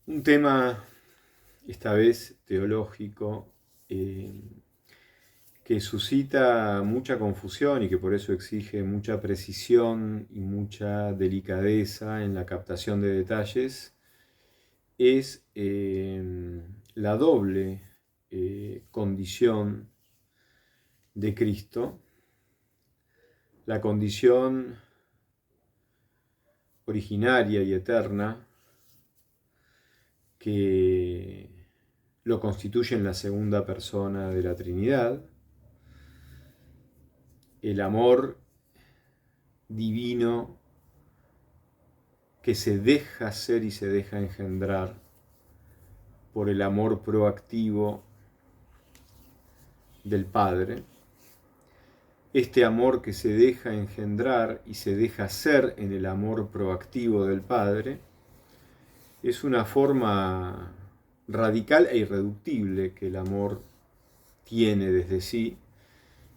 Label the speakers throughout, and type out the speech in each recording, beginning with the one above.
Speaker 1: Un tema, esta vez teológico, eh, que suscita mucha confusión y que por eso exige mucha precisión y mucha delicadeza en la captación de detalles, es la doble condición de Cristo, la condición originaria y eterna que lo constituye en la segunda persona de la Trinidad, el amor divino que se deja ser y se deja engendrar por el amor proactivo del Padre, este amor que se deja engendrar y se deja ser en el amor proactivo del Padre, es una forma radical e irreductible que el amor tiene desde sí,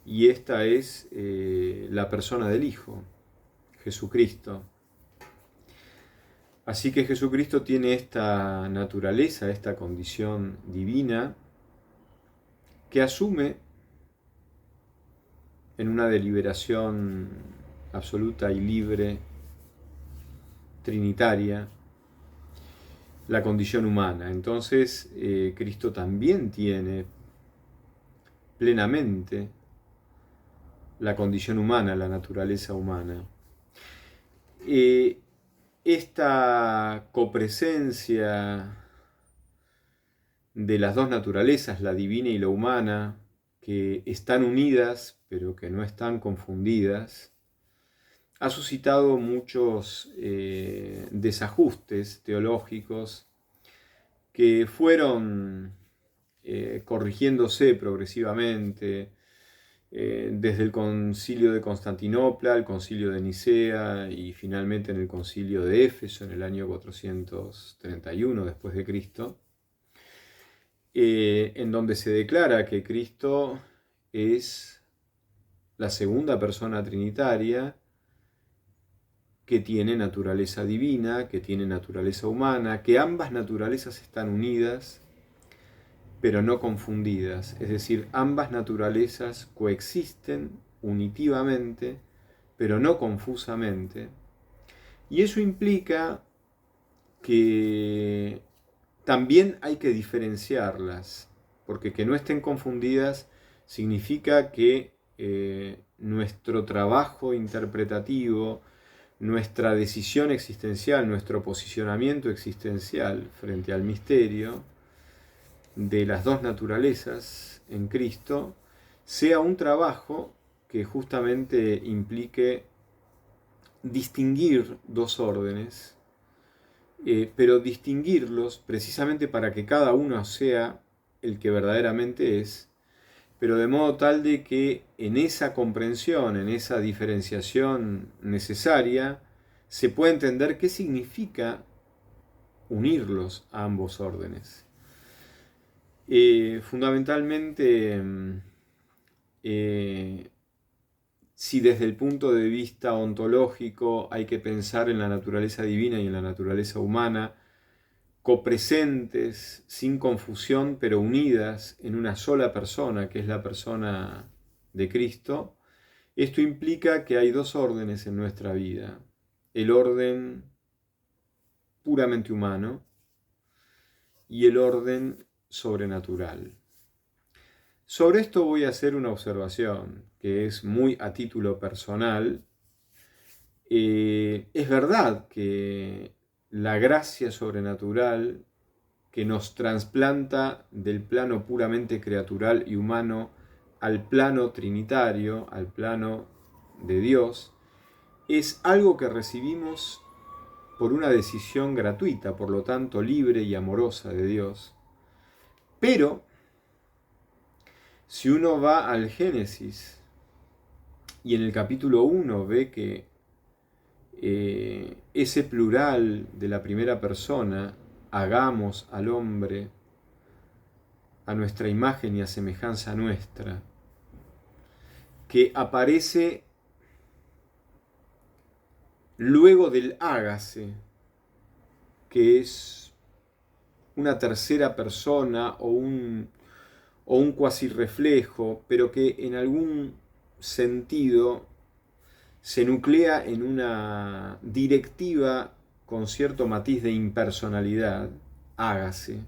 Speaker 1: y esta es la persona del Hijo, Jesucristo. Así que Jesucristo tiene esta naturaleza, esta condición divina, que asume en una deliberación absoluta y libre, trinitaria, la condición humana. Entonces, Cristo también tiene plenamente la condición humana, la naturaleza humana. Eh, esta copresencia de las dos naturalezas, la divina y la humana, que están unidas pero que no están confundidas, ha suscitado muchos desajustes teológicos que fueron corrigiéndose progresivamente desde el concilio de Constantinopla, el concilio de Nicea y finalmente en el concilio de Éfeso en el año 431 después de Cristo, en donde se declara que Cristo es la segunda persona trinitaria que tiene naturaleza divina, que tiene naturaleza humana, que ambas naturalezas están unidas, pero no confundidas. Es decir, ambas naturalezas coexisten unitivamente, pero no confusamente. Y eso implica que también hay que diferenciarlas, porque que no estén confundidas significa que nuestro trabajo interpretativo, nuestra decisión existencial, nuestro posicionamiento existencial frente al misterio de las dos naturalezas en Cristo, sea un trabajo que justamente implique distinguir dos órdenes, pero distinguirlos precisamente para que cada uno sea el que verdaderamente es, pero de modo tal de que en esa comprensión, en esa diferenciación necesaria, se pueda entender qué significa unirlos a ambos órdenes. Fundamentalmente, eh, si desde el punto de vista ontológico hay que pensar en la naturaleza divina y en la naturaleza humana, copresentes, sin confusión, pero unidas en una sola persona, que es la persona de Cristo, esto implica que hay dos órdenes en nuestra vida. El orden puramente humano y el orden sobrenatural. Sobre esto voy a hacer una observación que es muy a título personal. Es verdad que la gracia sobrenatural que nos trasplanta del plano puramente creatural y humano al plano trinitario, al plano de Dios, es algo que recibimos por una decisión gratuita, por lo tanto libre y amorosa de Dios. Pero si uno va al Génesis y en el capítulo 1 ve que ese plural de la primera persona, hagamos al hombre a nuestra imagen y a semejanza nuestra, que aparece luego del hágase, que es una tercera persona o un cuasi reflejo, pero que en algún sentido se nuclea en una directiva con cierto matiz de impersonalidad, hágase,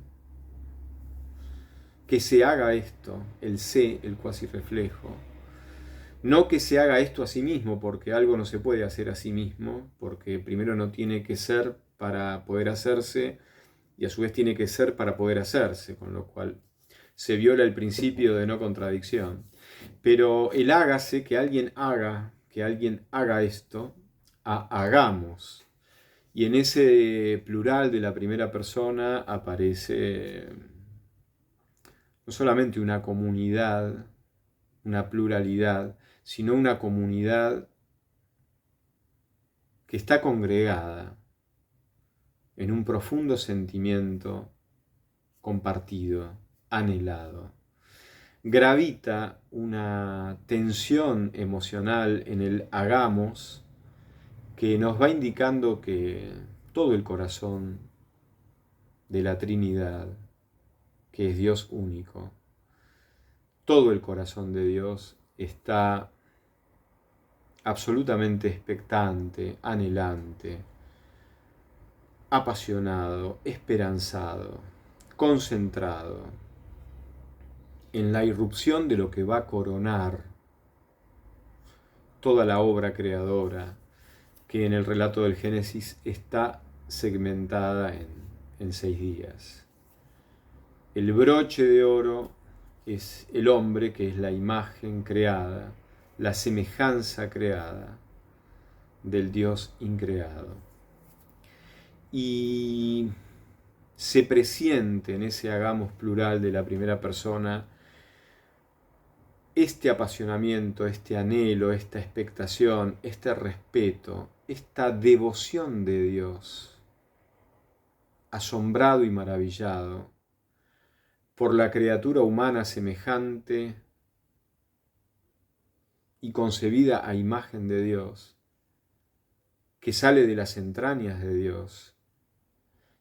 Speaker 1: que se haga esto, el sé, el cuasi reflejo. No que se haga esto a sí mismo, porque algo no se puede hacer a sí mismo, porque primero no tiene que ser para poder hacerse, y a su vez tiene que ser para poder hacerse, con lo cual se viola el principio de no contradicción. Pero el hágase, que alguien haga esto, hagamos. Y en ese plural de la primera persona aparece no solamente una comunidad, una pluralidad, sino una comunidad que está congregada en un profundo sentimiento compartido, anhelado. Gravita una tensión emocional en el hagamos que nos va indicando que todo el corazón de la Trinidad, que es Dios único, todo el corazón de Dios está absolutamente expectante, anhelante, apasionado, esperanzado, concentrado en la irrupción de lo que va a coronar toda la obra creadora que en el relato del Génesis está segmentada en 6 días. El broche de oro es el hombre, que es la imagen creada, la semejanza creada del Dios increado. Y se presiente en ese hagamos plural de la primera persona este apasionamiento, este anhelo, esta expectación, este respeto, esta devoción de Dios, asombrado y maravillado por la criatura humana semejante y concebida a imagen de Dios, que sale de las entrañas de Dios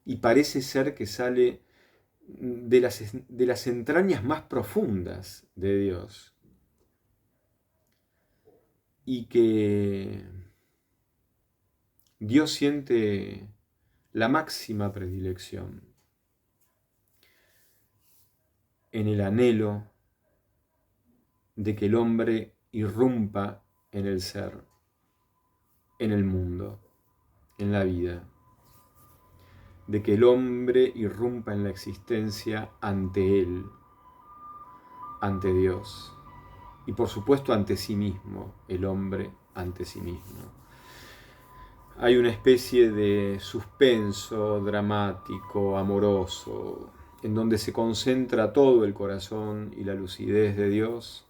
Speaker 1: y parece ser que sale de las entrañas más profundas de Dios, y que Dios siente la máxima predilección en el anhelo de que el hombre irrumpa en el ser, en el mundo, en la vida, de que el hombre irrumpa en la existencia ante Él, ante Dios, y por supuesto ante sí mismo, el hombre ante sí mismo. Hay una especie de suspenso dramático, amoroso, en donde se concentra todo el corazón y la lucidez de Dios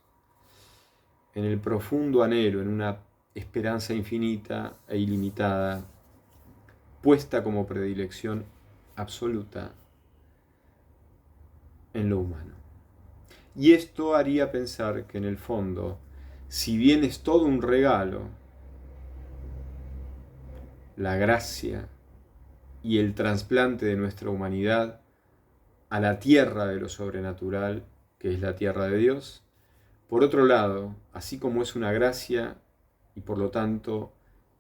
Speaker 1: en el profundo anhelo, en una esperanza infinita e ilimitada, puesta como predilección absoluta en lo humano. Y esto haría pensar que en el fondo, si bien es todo un regalo, la gracia y el trasplante de nuestra humanidad a la tierra de lo sobrenatural, que es la tierra de Dios, por otro lado, así como es una gracia y por lo tanto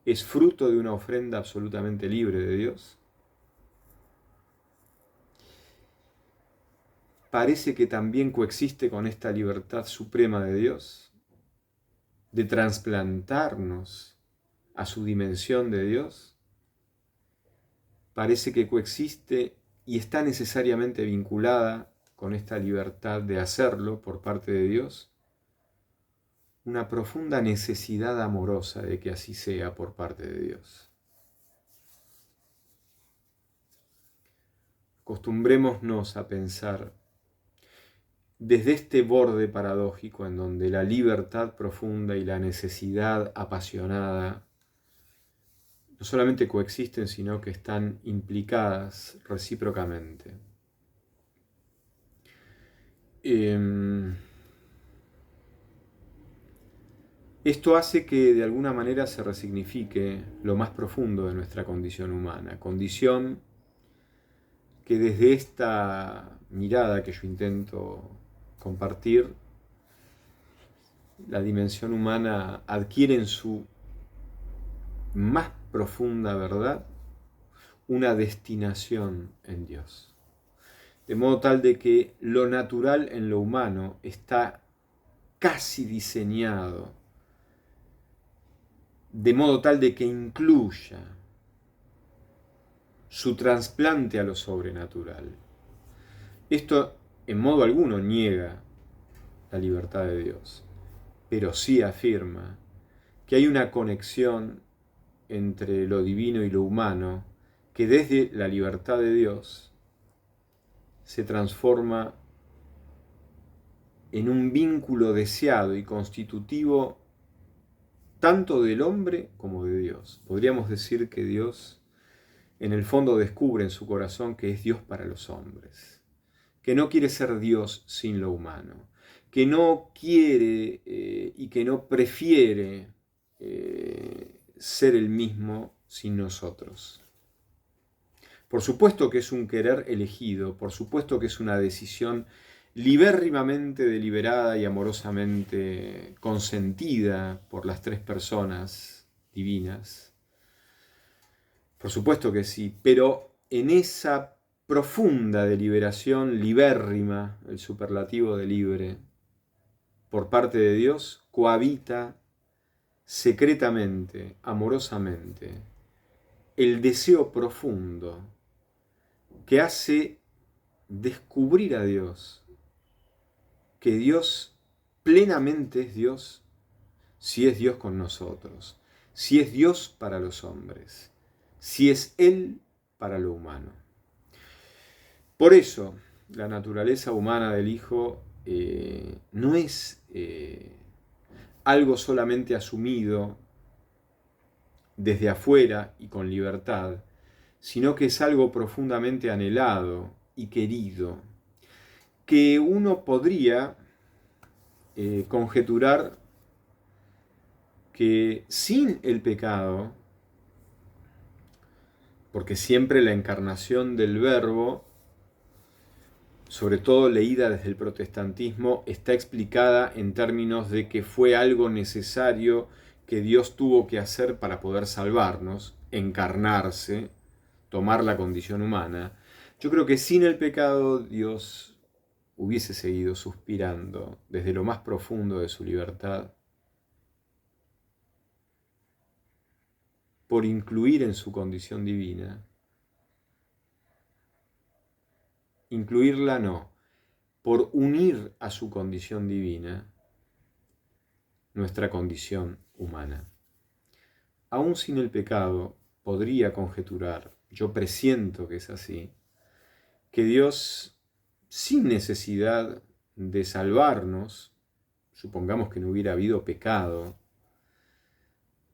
Speaker 1: es fruto de una ofrenda absolutamente libre de Dios, parece que también coexiste con esta libertad suprema de Dios, de trasplantarnos a su dimensión de Dios. Parece que coexiste y está necesariamente vinculada con esta libertad de hacerlo por parte de Dios, una profunda necesidad amorosa de que así sea por parte de Dios. Acostumbrémonos a pensar desde este borde paradójico en donde la libertad profunda y la necesidad apasionada no solamente coexisten, sino que están implicadas recíprocamente. Esto hace que de alguna manera se resignifique lo más profundo de nuestra condición humana, condición que desde esta mirada que yo intento compartir, la dimensión humana adquiere en su más profunda verdad una destinación en Dios. De modo tal de que lo natural en lo humano está casi diseñado, de modo tal de que incluya su trasplante a lo sobrenatural. Esto en modo alguno niega la libertad de Dios, pero sí afirma que hay una conexión entre lo divino y lo humano que desde la libertad de Dios se transforma en un vínculo deseado y constitutivo tanto del hombre como de Dios. Podríamos decir que Dios en el fondo descubre en su corazón que es Dios para los hombres, que no quiere ser Dios sin lo humano, que no quiere y que no prefiere ser el mismo sin nosotros. Por supuesto que es un querer elegido, por supuesto que es una decisión libérrimamente deliberada y amorosamente consentida por las tres personas divinas. Por supuesto que sí, pero en esa profunda deliberación libérrima, el superlativo de libre, por parte de Dios, cohabita secretamente, amorosamente, el deseo profundo que hace descubrir a Dios, que Dios plenamente es Dios si es Dios con nosotros, si es Dios para los hombres, si es Él para lo humano. Por eso, la naturaleza humana del Hijo no es algo solamente asumido desde afuera y con libertad, sino que es algo profundamente anhelado y querido, que uno podría conjeturar que sin el pecado, porque siempre la encarnación del Verbo, sobre todo leída desde el protestantismo, está explicada en términos de que fue algo necesario que Dios tuvo que hacer para poder salvarnos, encarnarse, tomar la condición humana. Yo creo que sin el pecado Dios hubiese seguido suspirando desde lo más profundo de su libertad por incluir en su condición divina. Incluirla no, por unir a su condición divina nuestra condición humana. Aún sin el pecado, podría conjeturar, yo presiento que es así, que Dios, sin necesidad de salvarnos, supongamos que no hubiera habido pecado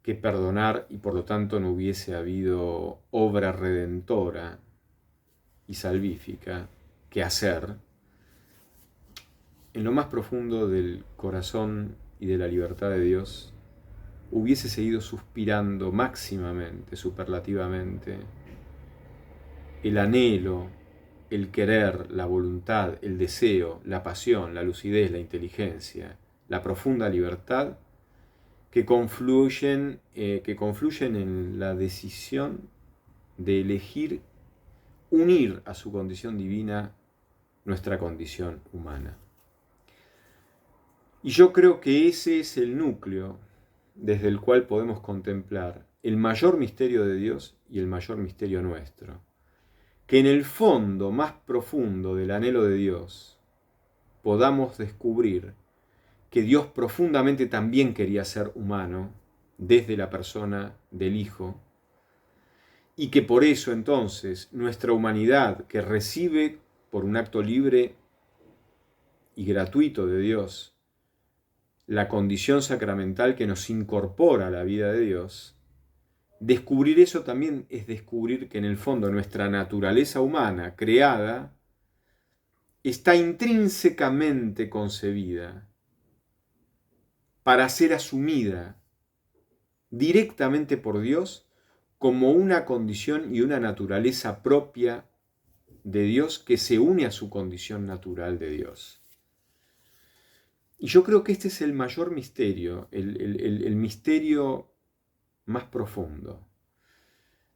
Speaker 1: que perdonar y por lo tanto no hubiese habido obra redentora y salvífica que hacer, en lo más profundo del corazón y de la libertad de Dios, hubiese seguido suspirando máximamente, superlativamente, el anhelo, el querer, la voluntad, el deseo, la pasión, la lucidez, la inteligencia, la profunda libertad que confluyen en la decisión de elegir unir a su condición divina nuestra condición humana. Y yo creo que ese es el núcleo desde el cual podemos contemplar el mayor misterio de Dios y el mayor misterio nuestro. Que en el fondo más profundo del anhelo de Dios podamos descubrir que Dios profundamente también quería ser humano desde la persona del Hijo, y que por eso entonces nuestra humanidad, que recibe por un acto libre y gratuito de Dios la condición sacramental que nos incorpora a la vida de Dios, descubrir eso también es descubrir que en el fondo nuestra naturaleza humana creada está intrínsecamente concebida para ser asumida directamente por Dios como una condición y una naturaleza propia de Dios que se une a su condición natural de Dios. Y yo creo que este es el mayor misterio, el misterio más profundo.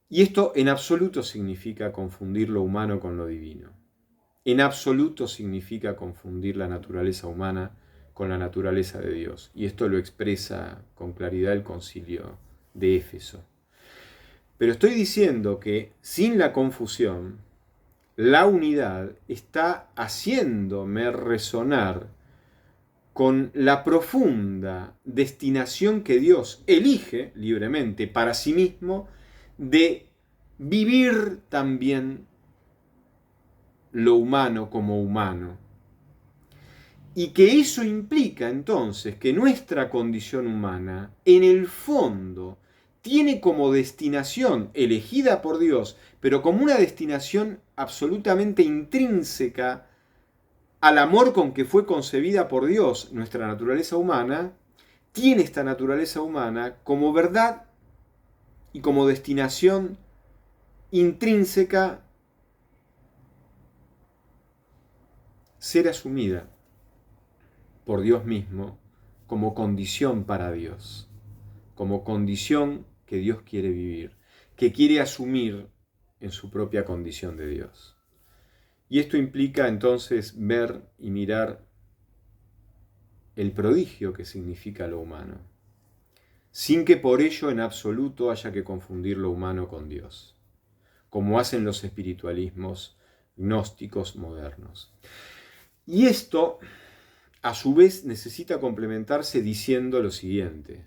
Speaker 1: Y esto en absoluto significa confundir lo humano con lo divino. En absoluto significa confundir la naturaleza humana con la naturaleza de Dios. Y esto lo expresa con claridad el Concilio de Éfeso. Pero estoy diciendo que sin la confusión, la unidad está haciéndome resonar con la profunda destinación que Dios elige libremente para sí mismo de vivir también lo humano como humano. Y que eso implica entonces que nuestra condición humana, en el fondo, tiene como destinación elegida por Dios, pero como una destinación absolutamente intrínseca al amor con que fue concebida por Dios nuestra naturaleza humana, tiene esta naturaleza humana como verdad y como destinación intrínseca ser asumida por Dios mismo como condición para Dios, como condición que Dios quiere vivir, que quiere asumir en su propia condición de Dios. Y esto implica entonces ver y mirar el prodigio que significa lo humano, sin que por ello en absoluto haya que confundir lo humano con Dios, como hacen los espiritualismos gnósticos modernos. Y esto, a su vez, necesita complementarse diciendo lo siguiente.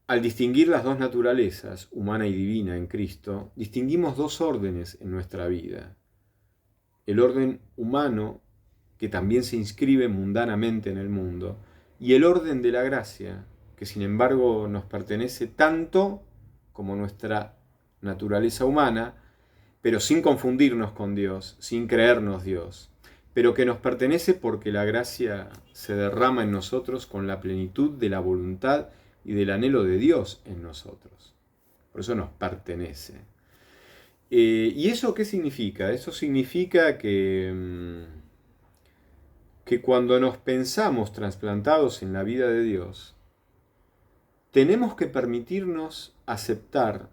Speaker 1: Al distinguir las dos naturalezas, humana y divina en Cristo, distinguimos dos órdenes en nuestra vida. El orden humano, que también se inscribe mundanamente en el mundo, y el orden de la gracia, que sin embargo nos pertenece tanto como nuestra naturaleza humana, pero sin confundirnos con Dios, sin creernos Dios, pero que nos pertenece porque la gracia se derrama en nosotros con la plenitud de la voluntad y del anhelo de Dios en nosotros. Por eso nos pertenece. ¿Y eso qué significa? Eso significa que cuando nos pensamos trasplantados en la vida de Dios, tenemos que permitirnos aceptar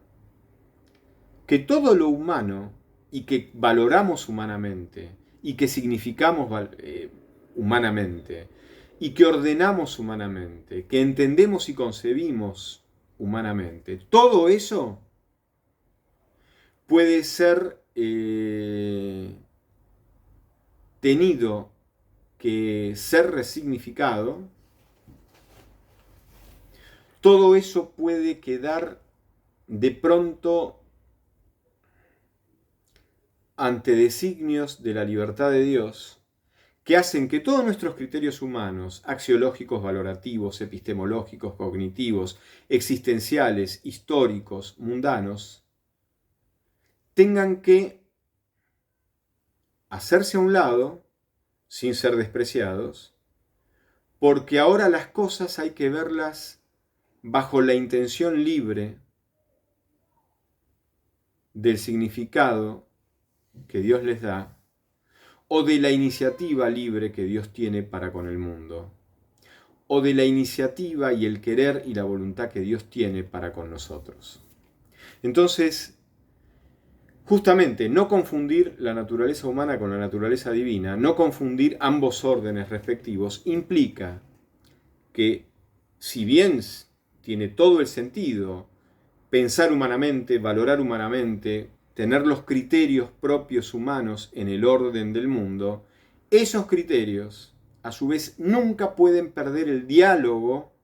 Speaker 1: que todo lo humano y que valoramos humanamente y que significamos humanamente y que ordenamos humanamente, que entendemos y concebimos humanamente, todo eso puede ser tenido que ser resignificado, todo eso puede quedar de pronto ante designios de la libertad de Dios que hacen que todos nuestros criterios humanos, axiológicos, valorativos, epistemológicos, cognitivos, existenciales, históricos, mundanos, tengan que hacerse a un lado, sin ser despreciados, porque ahora las cosas hay que verlas bajo la intención libre del significado que Dios les da, o de la iniciativa libre que Dios tiene para con el mundo, o de la iniciativa y el querer y la voluntad que Dios tiene para con nosotros. Entonces, justamente, no confundir la naturaleza humana con la naturaleza divina, no confundir ambos órdenes respectivos, implica que, si bien tiene todo el sentido pensar humanamente, valorar humanamente, tener los criterios propios humanos en el orden del mundo, esos criterios, a su vez, nunca pueden perder el diálogo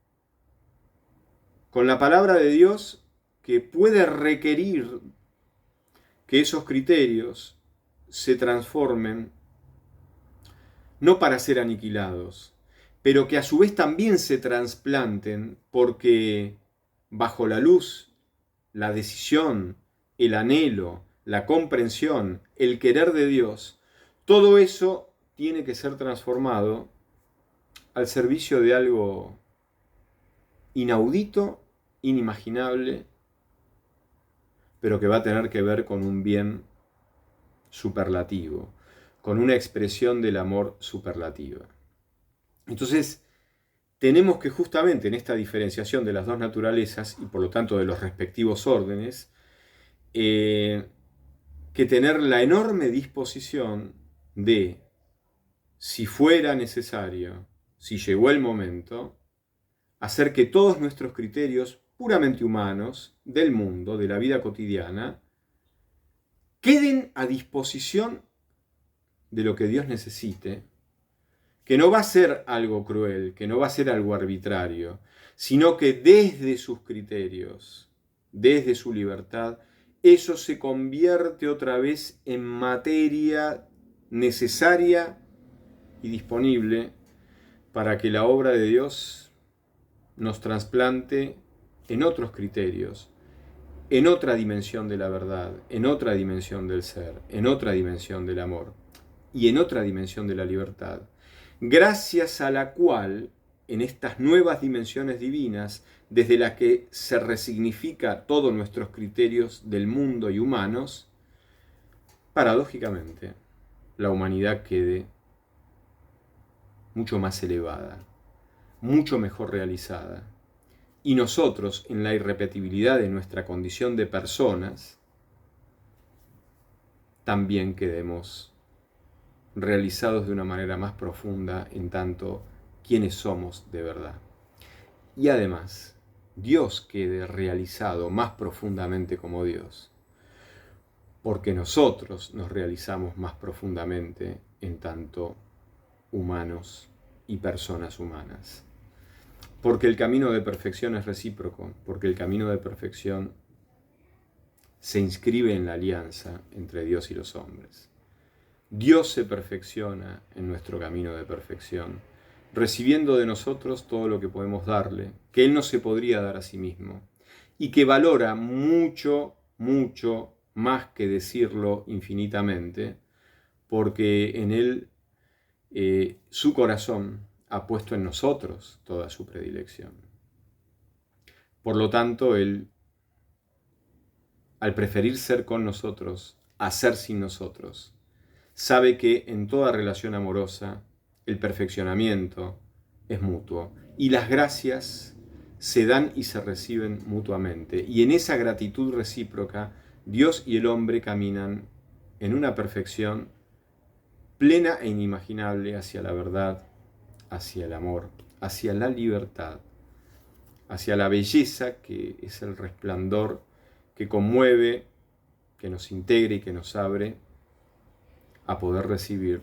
Speaker 1: con la palabra de Dios, que puede requerir que esos criterios se transformen, no para ser aniquilados, pero que a su vez también se trasplanten, porque bajo la luz, la decisión, el anhelo, la comprensión, el querer de Dios, todo eso tiene que ser transformado al servicio de algo inaudito, inimaginable, pero que va a tener que ver con un bien superlativo, con una expresión del amor superlativa. Entonces, tenemos que justamente en esta diferenciación de las dos naturalezas y por lo tanto de los respectivos órdenes, que tener la enorme disposición de, si fuera necesario, si llegó el momento, hacer que todos nuestros criterios puramente humanos del mundo, de la vida cotidiana, queden a disposición de lo que Dios necesite, que no va a ser algo cruel, que no va a ser algo arbitrario, sino que desde sus criterios, desde su libertad, eso se convierte otra vez en materia necesaria y disponible para que la obra de Dios nos trasplante en otros criterios, en otra dimensión de la verdad, en otra dimensión del ser, en otra dimensión del amor y en otra dimensión de la libertad, gracias a la cual, en estas nuevas dimensiones divinas, desde las que se resignifica todos nuestros criterios del mundo y humanos, paradójicamente, la humanidad quede mucho más elevada, mucho mejor realizada. Y nosotros, en la irrepetibilidad de nuestra condición de personas, también quedemos realizados de una manera más profunda en tanto quiénes somos de verdad. Y además, Dios quede realizado más profundamente como Dios, porque nosotros nos realizamos más profundamente en tanto humanos y personas humanas. Porque el camino de perfección es recíproco, porque el camino de perfección se inscribe en la alianza entre Dios y los hombres. Dios se perfecciona en nuestro camino de perfección, recibiendo de nosotros todo lo que podemos darle, que Él no se podría dar a sí mismo, y que valora mucho, mucho más que decirlo infinitamente, porque en Él su corazón ha puesto en nosotros toda su predilección. Por lo tanto, Él, al preferir ser con nosotros a ser sin nosotros, sabe que en toda relación amorosa el perfeccionamiento es mutuo y las gracias se dan y se reciben mutuamente. Y en esa gratitud recíproca, Dios y el hombre caminan en una perfección plena e inimaginable hacia la verdad, hacia el amor, hacia la libertad, hacia la belleza que es el resplandor que conmueve, que nos integra y que nos abre a poder recibir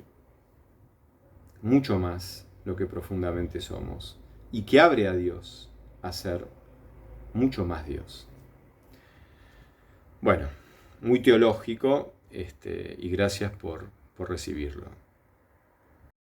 Speaker 1: mucho más lo que profundamente somos y que abre a Dios a ser mucho más Dios. Bueno, muy teológico y gracias por recibirlo.